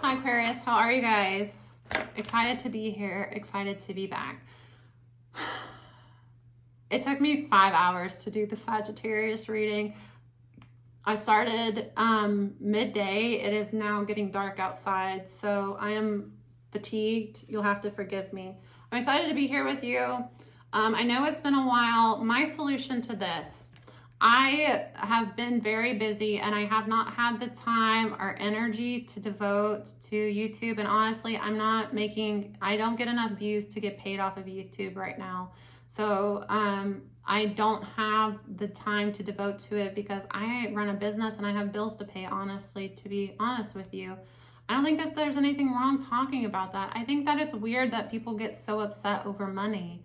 Hi Aquarius, how are you guys? Excited to be here, excited to be back. It took me 5 hours to do the Sagittarius reading. I started midday. It is now getting dark outside, so I am fatigued. You'll have to forgive me. I'm excited to be here with you. I know it's been a while. My solution to this, I have been very busy and I have not had the time or energy to devote to YouTube. And honestly, I don't get enough views to get paid off of YouTube right now. So I don't have the time to devote to it because I run a business and I have bills to pay, honestly, to be honest with you. I don't think that there's anything wrong talking about that. I think that it's weird that people get so upset over money.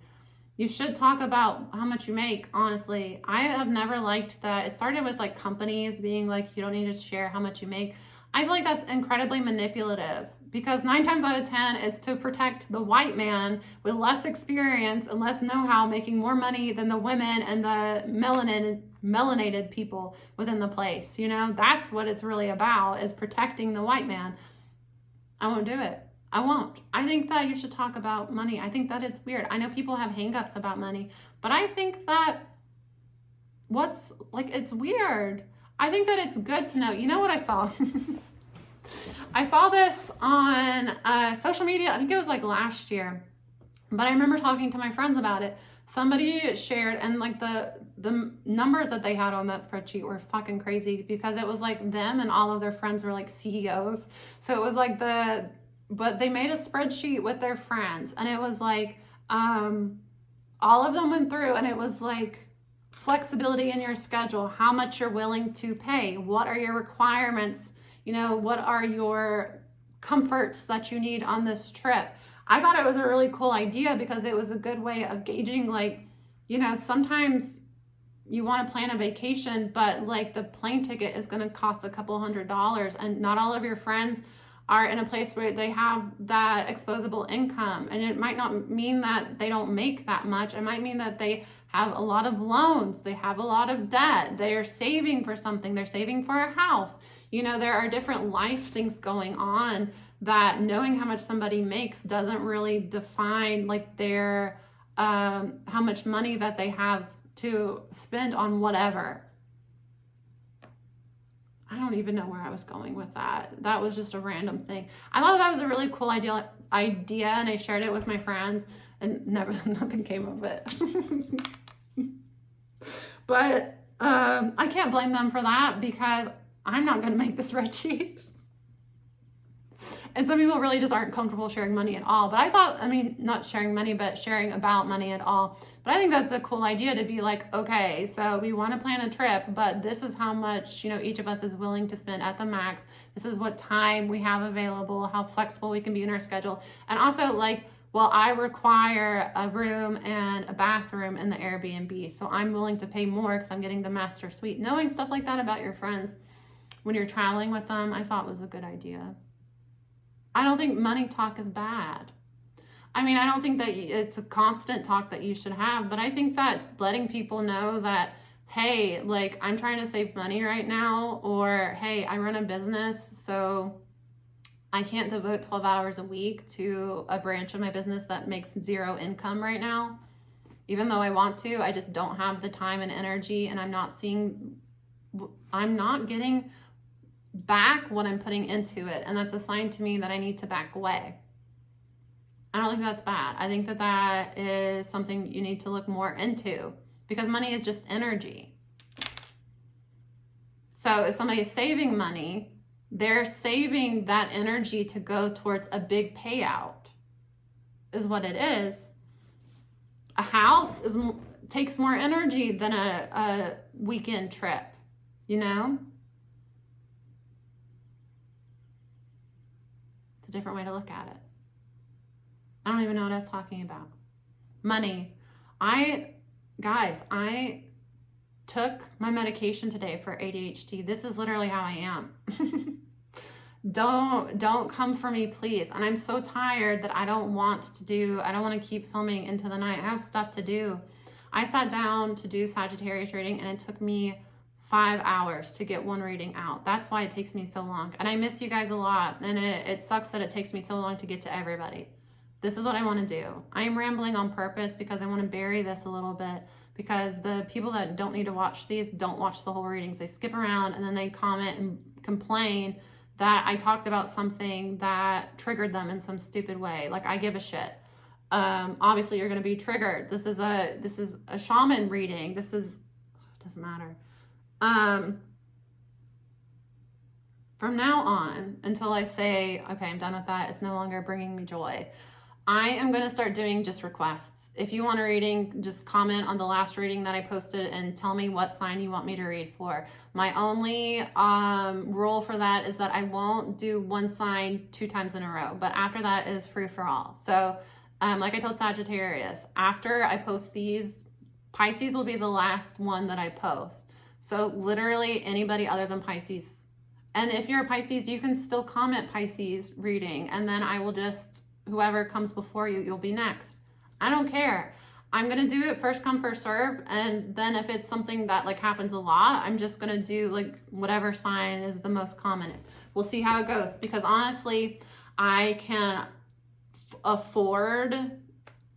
You should talk about how much you make, honestly. I have never liked that. It started with like companies being like, you don't need to share how much you make. I feel like that's incredibly manipulative because 9 times out of 10 is to protect the white man with less experience and less know-how, making more money than the women and the melanated people within the place. You know, that's what it's really about, is protecting the white man. I won't do it. I won't. I think that you should talk about money. I think that it's weird. I know people have hangups about money, but I think that it's weird. I think that it's good to know. You know what I saw? I saw this on social media. I think it was like last year, but I remember talking to my friends about it. Somebody shared, and like the numbers that they had on that spreadsheet were fucking crazy because it was like them and all of their friends were like CEOs. So it was like but they made a spreadsheet with their friends, and it was like all of them went through, and it was like flexibility in your schedule, how much you're willing to pay, what are your requirements, you know, what are your comforts that you need on this trip. I thought it was a really cool idea because it was a good way of gauging, like, you know, sometimes you want to plan a vacation, but like the plane ticket is going to cost a couple $100s, and not all of your friends are in a place where they have that exposable income. And it might not mean that they don't make that much. It might mean that they have a lot of loans. They have a lot of debt. They're saving for something. They're saving for a house. You know, there are different life things going on that knowing how much somebody makes doesn't really define like their, how much money that they have to spend on whatever. I don't even know where I was going with that. That was just a random thing. I thought that was a really cool idea, and I shared it with my friends, and nothing came of it. But I can't blame them for that because I'm not going to make the spreadsheet. And some people really just aren't comfortable sharing money at all. But I thought, I mean, not sharing money, but sharing about money at all. But I think that's a cool idea to be like, okay, so we want to plan a trip, but this is how much, you know, each of us is willing to spend at the max. This is what time we have available, how flexible we can be in our schedule. And also like, well, I require a room and a bathroom in the Airbnb, so I'm willing to pay more because I'm getting the master suite. Knowing stuff like that about your friends when you're traveling with them, I thought was a good idea. I don't think money talk is bad. I mean, I don't think that it's a constant talk that you should have, but I think that letting people know that, hey, like I'm trying to save money right now, or hey, I run a business, so I can't devote 12 hours a week to a branch of my business that makes 0 income right now. Even though I want to, I just don't have the time and energy, and I'm not getting back what I'm putting into it, and that's a sign to me that I need to back away. I don't think that's bad. I think that that is something you need to look more into because money is just energy. So if somebody is saving money, they're saving that energy to go towards a big payout is what it is. A house takes more energy than a weekend trip, you know? Different way to look at it. I don't even know what I was talking about. Money. I took my medication today for ADHD. This is literally how I am. Don't come for me, please. And I'm so tired that I don't want to keep filming into the night. I have stuff to do. I sat down to do Sagittarius reading and it took me 5 hours to get one reading out. That's why it takes me so long. And I miss you guys a lot. And it sucks that it takes me so long to get to everybody. This is what I want to do. I am rambling on purpose because I want to bury this a little bit, because the people that don't need to watch these don't watch the whole readings. They skip around and then they comment and complain that I talked about something that triggered them in some stupid way. Like, I give a shit. Obviously you're going to be triggered. This is a shaman reading. Doesn't matter. From now on, until I say, okay, I'm done with that, it's no longer bringing me joy, I am going to start doing just requests. If you want a reading, just comment on the last reading that I posted and tell me what sign you want me to read for. My only rule for that is that I won't do one sign 2 times in a row, but after that is free for all. So like I told Sagittarius, after I post these, Pisces will be the last one that I post. So literally anybody other than Pisces. And if you're a Pisces, you can still comment Pisces reading, and then I will just, whoever comes before you, you'll be next. I don't care. I'm going to do it first come, first serve. And then if it's something that like happens a lot, I'm just going to do like whatever sign is the most common. We'll see how it goes, because honestly, I can afford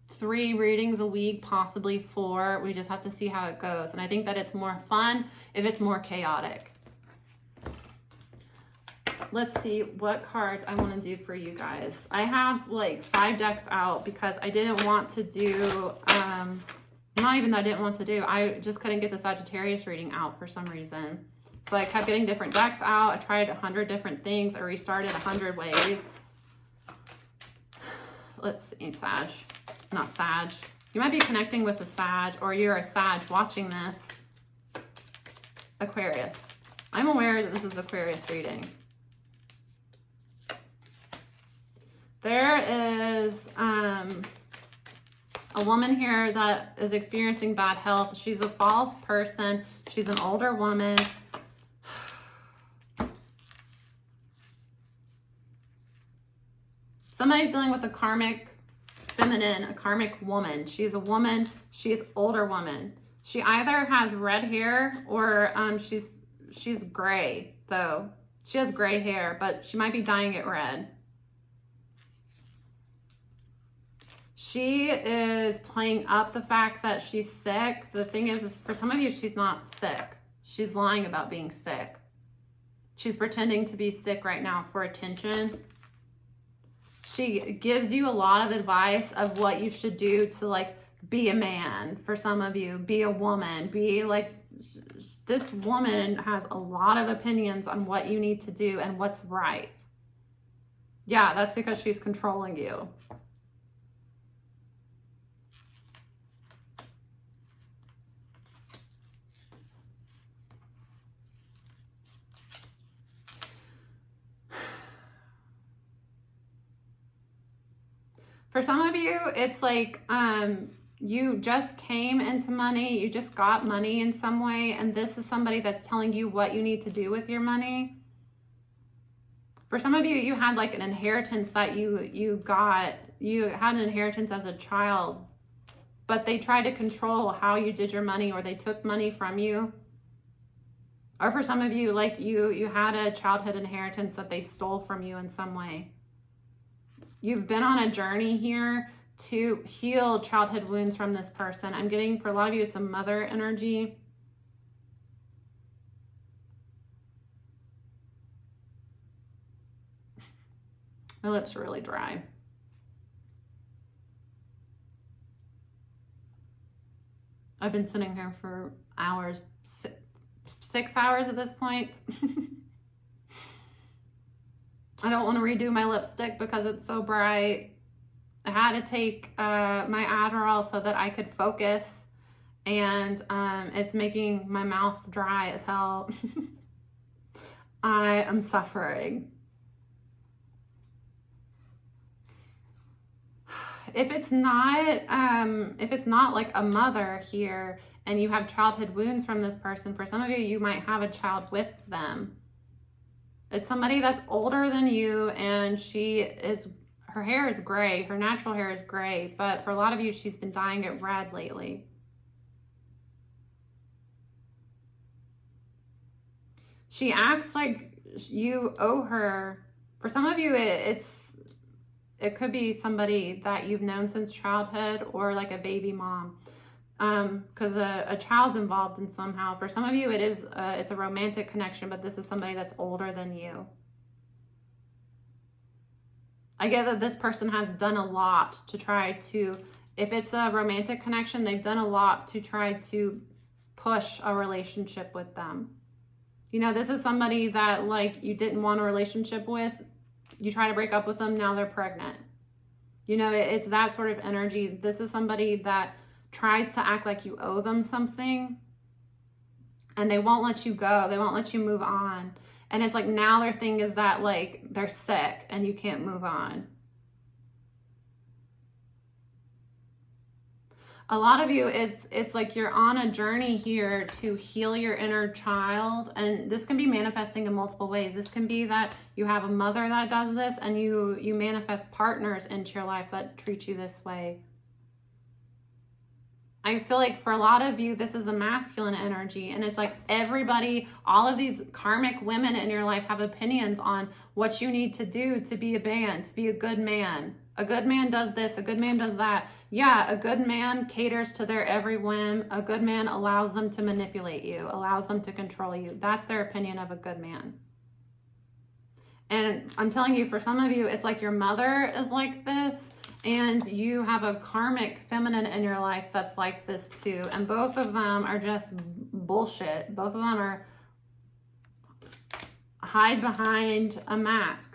3 readings a week, possibly 4. We just have to see how it goes. And I think that it's more fun if it's more chaotic. Let's see what cards I want to do for you guys. I have like 5 decks out because I didn't want to do, not even that I didn't want to do, I just couldn't get the Sagittarius reading out for some reason. So I kept getting different decks out. I tried 100 different things. I restarted 100 ways. Let's see, Sag. Not Sag. You might be connecting with a Sag, or you're a Sag watching this. Aquarius. I'm aware that this is Aquarius reading. There is a woman here that is experiencing bad health. She's a false person. She's an older woman. Somebody's dealing with a karmic feminine, a karmic woman. She's a woman. She's older woman. She either has red hair or she's gray, though. She has gray hair, but she might be dyeing it red. She is playing up the fact that she's sick. The thing is for some of you, she's not sick. She's lying about being sick. She's pretending to be sick right now for attention. She gives you a lot of advice of what you should do to like be a man. For some of you, be a woman, be like, this woman has a lot of opinions on what you need to do and what's right. Yeah, that's because she's controlling you. For some of you, it's like you just came into money, you just got money in some way, and this is somebody that's telling you what you need to do with your money. For some of you, you had like an inheritance that you got. You had an inheritance as a child, but they tried to control how you did your money, or they took money from you. Or for some of you, like you had a childhood inheritance that they stole from you in some way. You've been on a journey here to heal childhood wounds from this person. I'm getting, for a lot of you, it's a mother energy. My lips are really dry. I've been sitting here for hours, 6 hours at this point. I don't want to redo my lipstick because it's so bright. I had to take my Adderall so that I could focus, and it's making my mouth dry as hell. I am suffering. If it's not like a mother here and you have childhood wounds from this person, for some of you, you might have a child with them. It's somebody that's older than you, and her hair is gray. Her natural hair is gray, but for a lot of you, she's been dyeing it red lately. She acts like you owe her. For some of you, it could be somebody that you've known since childhood, or like a baby mom, because a child's involved in somehow. For some of you, it's a romantic connection, but this is somebody that's older than you. I get that this person has done a lot to try to, if it's a romantic connection, they've done a lot to try to push a relationship with them. You know, this is somebody that like you didn't want a relationship with. You try to break up with them, now they're pregnant. You know, it's that sort of energy. This is somebody that tries to act like you owe them something, and they won't let you go. They won't let you move on. And it's like now their thing is that like they're sick and you can't move on. A lot of you, it's like you're on a journey here to heal your inner child, and this can be manifesting in multiple ways. This can be that you have a mother that does this, and you manifest partners into your life that treat you this way. I feel like for a lot of you, this is a masculine energy, and it's like everybody, all of these karmic women in your life have opinions on what you need to do to be a man, to be a good man. A good man does this, a good man does that. Yeah, a good man caters to their every whim. A good man allows them to manipulate you, allows them to control you. That's their opinion of a good man. And I'm telling you, for some of you, it's like your mother is like this, and you have a karmic feminine in your life that's like this too. And both of them are just bullshit. Both of them are hide behind a mask.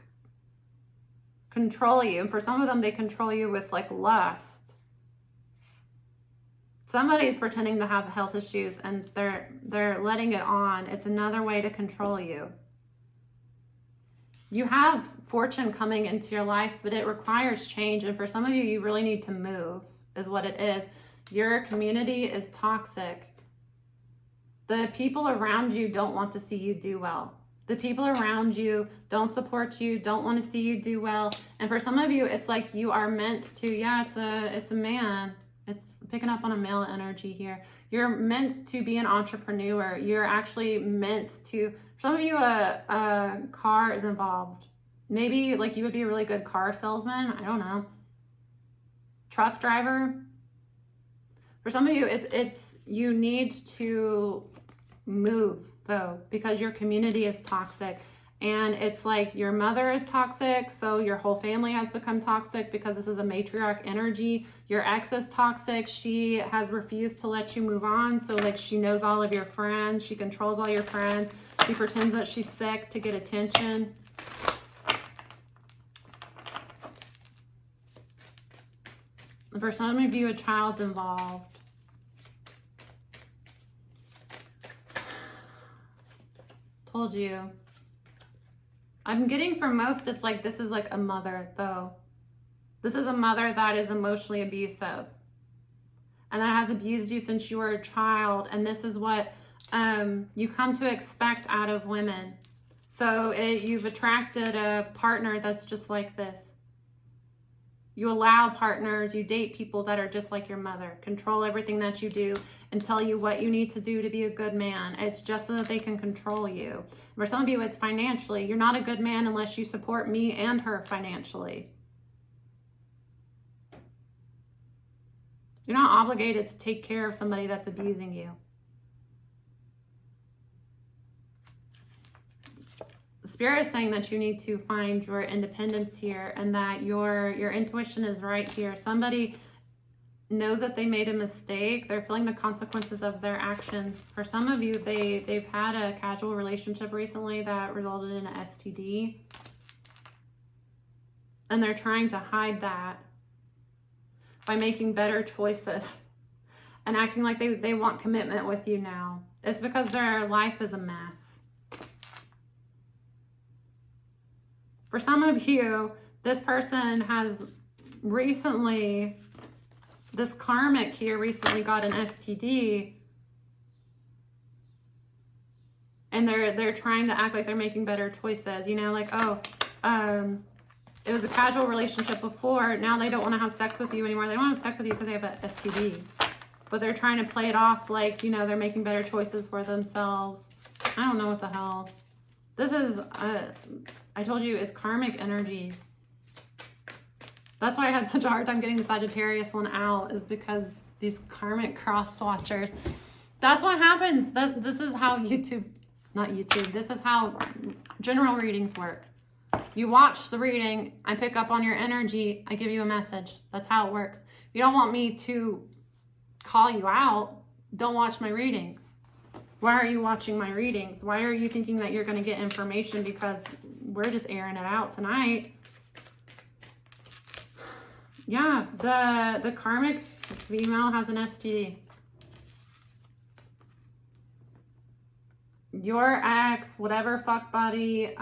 Control you. And for some of them, they control you with like lust. Somebody's pretending to have health issues and they're letting it on. It's another way to control you. You have fortune coming into your life, but it requires change. And for some of you, you really need to move, is what it is. Your community is toxic. The people around you don't want to see you do well. The people around you don't support you, don't want to see you do well. And for some of you, it's like you are meant to, yeah, it's a man. It's picking up on a male energy here. You're meant to be an entrepreneur. You're actually meant to, for some of you, a car is involved. Maybe like you would be a really good car salesman. I don't know. Truck driver. For some of you, it's you need to move though, because your community is toxic. And it's like your mother is toxic, so your whole family has become toxic because this is a matriarch energy. Your ex is toxic. She has refused to let you move on. So like she knows all of your friends. She controls all your friends. She pretends that she's sick to get attention. For some of you, a child's involved. Told you. I'm getting for most, it's like this is like a mother though. This is a mother that is emotionally abusive and that has abused you since you were a child. And this is what you come to expect out of women. So you've attracted a partner that's just like this. You allow partners, you date people that are just like your mother, control everything that you do and tell you what you need to do to be a good man. It's just so that they can control you. For some of you, it's financially. You're not a good man unless you support me and her financially. You're not obligated to take care of somebody that's abusing you. Spirit is saying that you need to find your independence here and that your intuition is right here. Somebody knows that they made a mistake. They're feeling the consequences of their actions. For some of you, they've had a casual relationship recently that resulted in an STD. And they're trying to hide that by making better choices and acting like they want commitment with you now. It's because their life is a mess. For some of you, this person has recently, this karmic here recently got an STD, and they're trying to act like they're making better choices. You know, like, oh, it was a casual relationship before. Now they don't want to have sex with you anymore. They don't want to have sex with you because they have an STD. But they're trying to play it off like, you know, they're making better choices for themselves. I don't know what the hell. This is, I told you, it's karmic energies. That's why I had such a hard time getting the Sagittarius one out, is because these karmic cross watchers. That's what happens. This is how this is how general readings work. You watch the reading, I pick up on your energy, I give you a message. That's how it works. If you don't want me to call you out, don't watch my readings. Why are you watching my readings? Why are you thinking that you're going to get information because we're just airing it out tonight? Yeah, the karmic female has an STD. Your ex, whatever fuck buddy,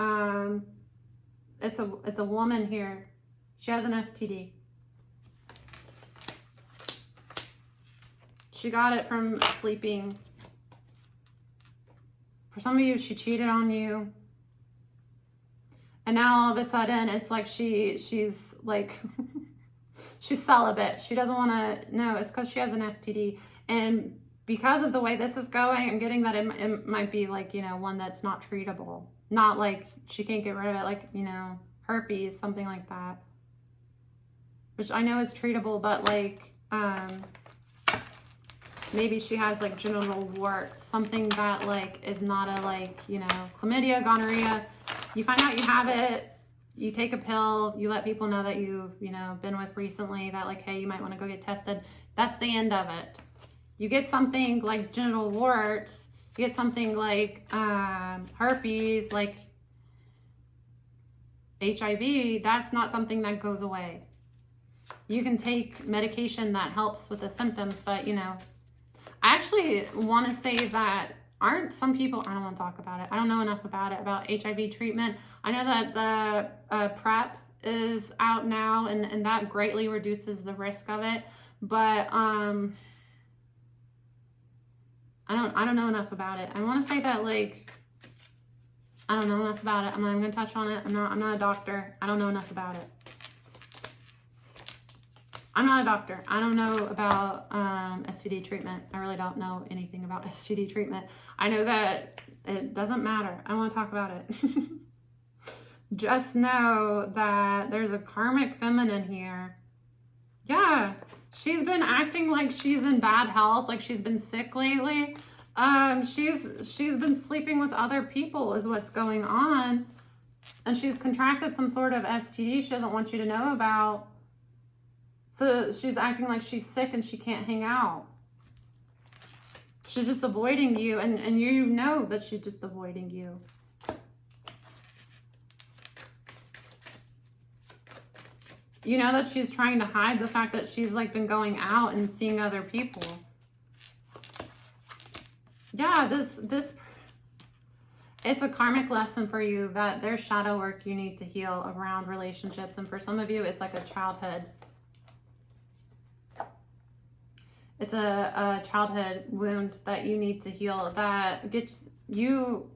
it's a woman here. She has an STD. She got it from sleeping. For some of you, she cheated on you. And now all of a sudden, it's like she's like, she's celibate. She doesn't want to, no, it's because she has an STD. And because of the way this is going, I'm getting that it might be like, you know, one that's not treatable. Not like she can't get rid of it, like, you know, herpes, something like that. Which I know is treatable, but like, maybe she has like genital warts, something that like is not a like, you know, chlamydia, gonorrhea. You find out you have it, you take a pill, you let people know that you've, you know, been with recently, that like, hey, you might want to go get tested. That's the end of it. You get something like genital warts, you get something like herpes, like HIV, that's not something that goes away. You can take medication that helps with the symptoms, but you know, I actually want to say that aren't some people, I don't want to talk about it. I don't know enough about it, about HIV treatment. I know that the PrEP is out now and that greatly reduces the risk of it. But I don't know enough about it. I want to say that like, I don't know enough about it. I'm not even going to touch on it. I'm not a doctor. I don't know enough about it. I'm not a doctor. I don't know about STD treatment. I really don't know anything about STD treatment. I know that it doesn't matter. I don't want to talk about it. Just know that there's a karmic feminine here. Yeah, she's been acting like she's in bad health, like she's been sick lately. She's been sleeping with other people is what's going on. And she's contracted some sort of STD she doesn't want you to know about. So she's acting like she's sick and she can't hang out. She's just avoiding you, and you know that she's just avoiding you. You know that she's trying to hide the fact that she's like been going out and seeing other people. Yeah, it's a karmic lesson for you that there's shadow work you need to heal around relationships. And for some of you, it's like a childhood. It's a childhood wound that you need to heal, that gets you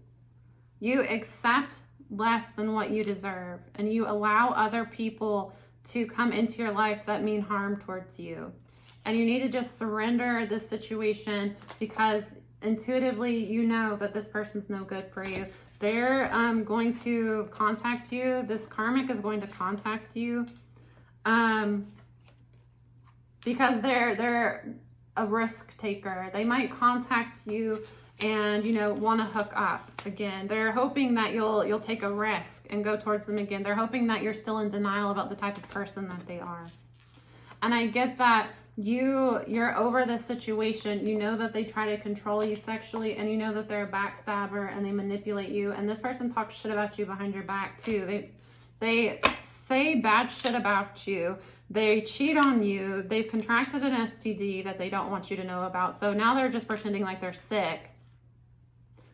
accept less than what you deserve, and you allow other people to come into your life that mean harm towards you. And you need to just surrender this situation, because intuitively you know that this person's no good for you. They're going to contact you. This karmic is going to contact you because they're a risk taker. They might contact you and, you know, want to hook up again. They're hoping that you'll take a risk and go towards them again. They're hoping that you're still in denial about the type of person that they are. And I get that you're over this situation. You know that they try to control you sexually, and you know that they're a backstabber and they manipulate you. And this person talks shit about you behind your back too. They say bad shit about you. They cheat on you. They've contracted an STD that they don't want you to know about. So now they're just pretending like they're sick.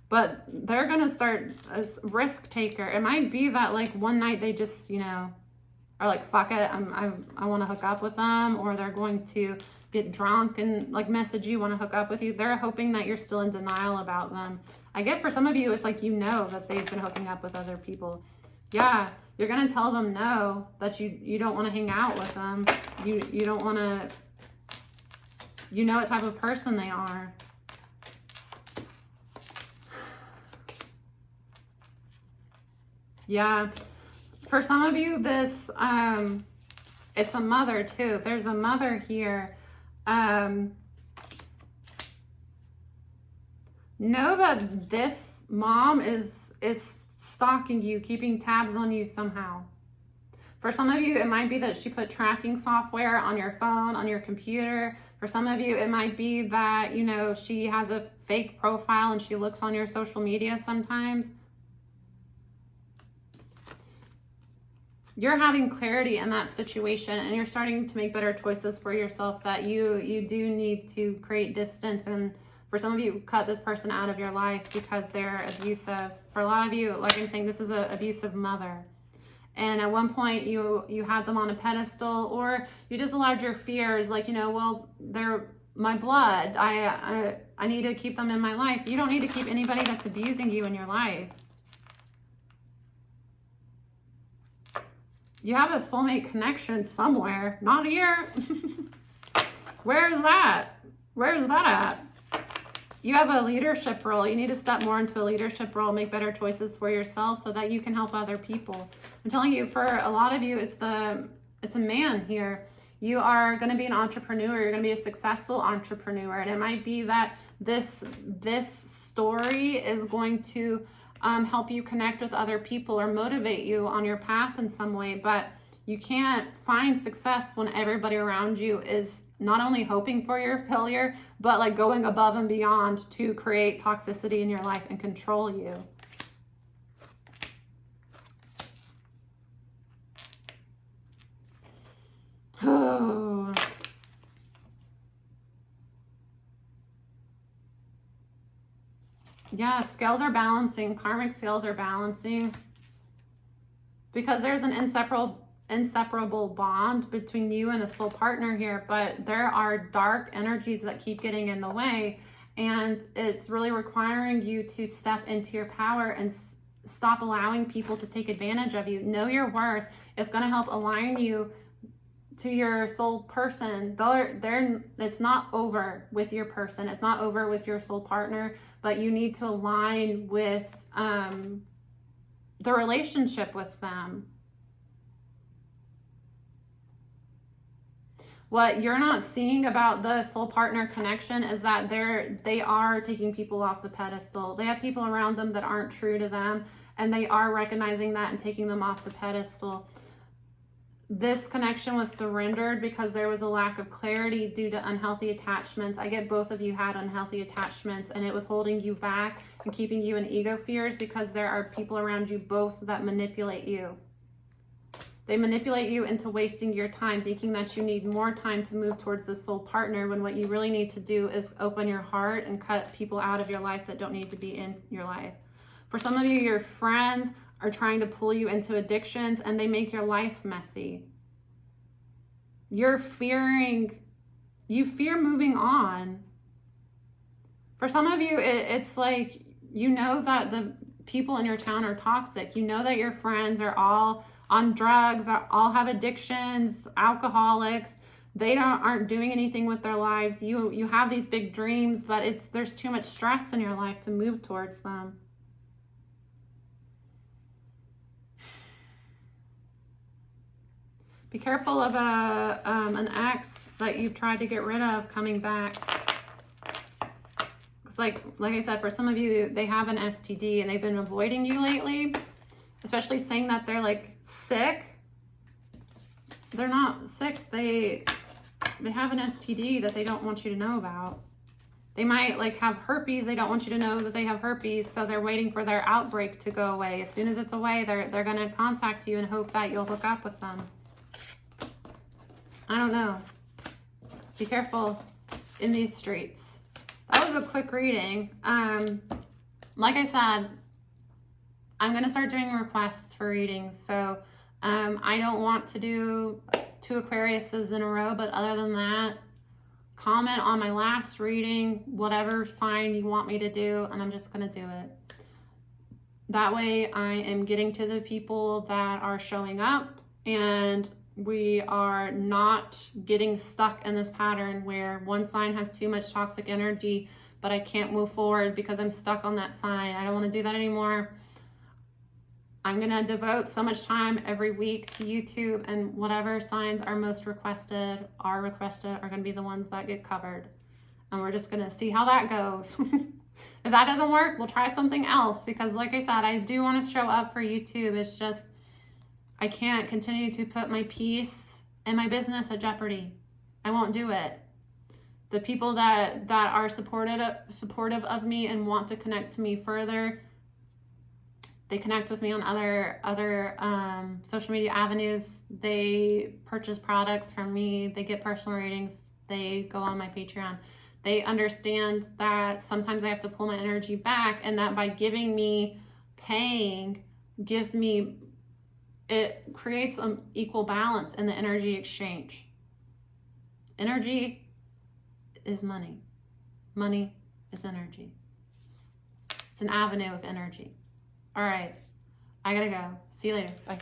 But they're going to start a risk taker. It might be that like one night they just, you know, are like, fuck it, I want to hook up with them. Or they're going to get drunk and like message you, want to hook up with you. They're hoping that you're still in denial about them. I get for some of you, it's like, you know that they've been hooking up with other people. Yeah, you're going to tell them no, that you don't want to hang out with them. You don't want to, you know what type of person they are. Yeah. For some of you, this, it's a mother too. There's a mother here. Know that this mom is stalking you, keeping tabs on you somehow. For some of you, it might be that she put tracking software on your phone, on your computer. For some of you, it might be that, you know, she has a fake profile and she looks on your social media sometimes. You're having clarity in that situation and you're starting to make better choices for yourself, that you do need to create distance. And for some of you, cut this person out of your life because they're abusive. For a lot of you, like I'm saying, this is an abusive mother. And at one point you had them on a pedestal, or you just allowed your fears, like, you know, well, they're my blood. I need to keep them in my life. You don't need to keep anybody that's abusing you in your life. You have a soulmate connection somewhere, not here. Where's that? Where's that at? You have a leadership role. You need to step more into a leadership role, make better choices for yourself so that you can help other people. I'm telling you, for a lot of you, it's a man here. You are going to be an entrepreneur. You're going to be a successful entrepreneur. And it might be that this story is going to help you connect with other people or motivate you on your path in some way. But you can't find success when everybody around you is not only hoping for your failure, but like going above and beyond to create toxicity in your life and control you. Oh. Yeah, scales are balancing. Karmic scales are balancing. Because there's an inseparable bond between you and a soul partner here, but there are dark energies that keep getting in the way, and it's really requiring you to step into your power and stop allowing people to take advantage of you. Know your worth. It's going to help align you to your soul person. It's not over with your person. It's not over with your soul partner, but you need to align with the relationship with them. What you're not seeing about the soul partner connection is that they are taking people off the pedestal. They have people around them that aren't true to them, and they are recognizing that and taking them off the pedestal. This connection was surrendered because there was a lack of clarity due to unhealthy attachments. I get both of you had unhealthy attachments, and it was holding you back and keeping you in ego fears because there are people around you both that manipulate you. They manipulate you into wasting your time, thinking that you need more time to move towards the soul partner, when what you really need to do is open your heart and cut people out of your life that don't need to be in your life. For some of you, your friends are trying to pull you into addictions and they make your life messy. You fear moving on. For some of you, it's like, you know that the people in your town are toxic. You know that your friends are all on drugs, all have addictions, alcoholics. They aren't doing anything with their lives. You have these big dreams, but there's too much stress in your life to move towards them. Be careful of an ex that you've tried to get rid of coming back. Because like I said, for some of you, they have an STD and they've been avoiding you lately, especially saying that they're like sick. They're not sick. They have an STD that they don't want you to know about. They might like have herpes. They don't want you to know that they have herpes, so they're waiting for their outbreak to go away. As soon as it's away, they're going to contact you and hope that you'll hook up with them. I don't know. Be careful in these streets. That was a quick reading. Like I said, I'm going to start doing requests for readings. So I don't want to do 2 Aquariuses in a row, but other than that, comment on my last reading, whatever sign you want me to do, and I'm just going to do it. That way I am getting to the people that are showing up, and we are not getting stuck in this pattern where one sign has too much toxic energy, but I can't move forward because I'm stuck on that sign. I don't want to do that anymore. I'm going to devote so much time every week to YouTube, and whatever signs are most requested are going to be the ones that get covered. And we're just going to see how that goes. If that doesn't work, we'll try something else, because like I said, I do want to show up for YouTube. It's just, I can't continue to put my peace and my business at jeopardy. I won't do it. The people that are supportive of me and want to connect to me further, they connect with me on other social media avenues. They purchase products from me. They get personal readings. They go on my Patreon. They understand that sometimes I have to pull my energy back, and that by giving me, paying, it creates an equal balance in the energy exchange. Energy is money. Money is energy. It's an avenue of energy. All right. I gotta go. See you later. Bye.